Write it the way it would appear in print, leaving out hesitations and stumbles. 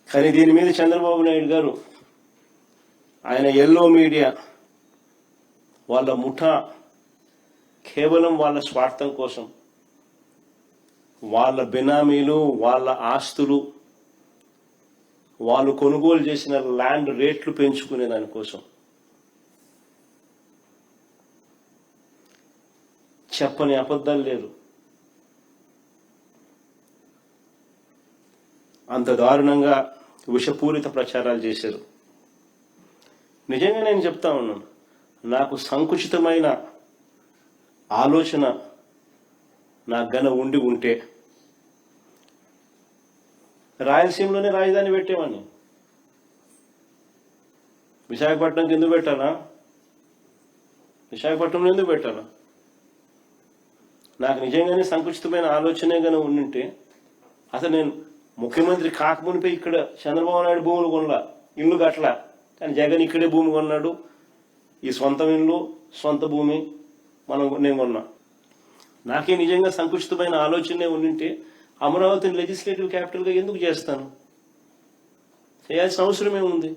కానీ దీని మీద చంద్రబాబు నాయుడు గారు ఆయన ఎల్లో మీడియా వాళ్ళ ముఠా కేవలం వాళ్ళ స్వార్థం కోసం వాళ్ళ బినామీలు వాళ్ళ ఆస్తులు వాళ్ళు కొనుగోలు చేసిన ల్యాండ్ రేట్లు పెంచుకునే దానికోసం చెప్పని అబద్ధాలు లేరు. అంత దారుణంగా విషపూరిత ప్రచారాలు చేశారు. నిజంగా నేను చెప్తా ఉన్నాను, నాకు సంకుచితమైన ఆలోచన నాకు గన ఉంటే రాయలసీమలోనే రాజధాని పెట్టేవాడిని. విశాఖపట్నంకి ఎందుకు పెట్టాలా? విశాఖపట్నంలో ఎందుకు పెట్టాలా? నాకు నిజంగానే సంకుచితమైన ఆలోచనే కనుక ఉండింటే అసలు నేను ముఖ్యమంత్రి కాకమునిపై ఇక్కడ చంద్రబాబు నాయుడు భూములు కొనలా, ఇల్లు కట్టలా. కానీ జగన్ ఇక్కడే భూమి కొన్నాడు. ఈ సొంత ఇల్లు సొంత భూమి నేను కొన్నా. నాకే నిజంగా సంకుచితమైన ఆలోచనే ఉండింటే అమరావతిని లెజిస్లేటివ్ క్యాపిటల్గా ఎందుకు చేస్తాను? చేయాల్సిన అవసరమే ఉంది.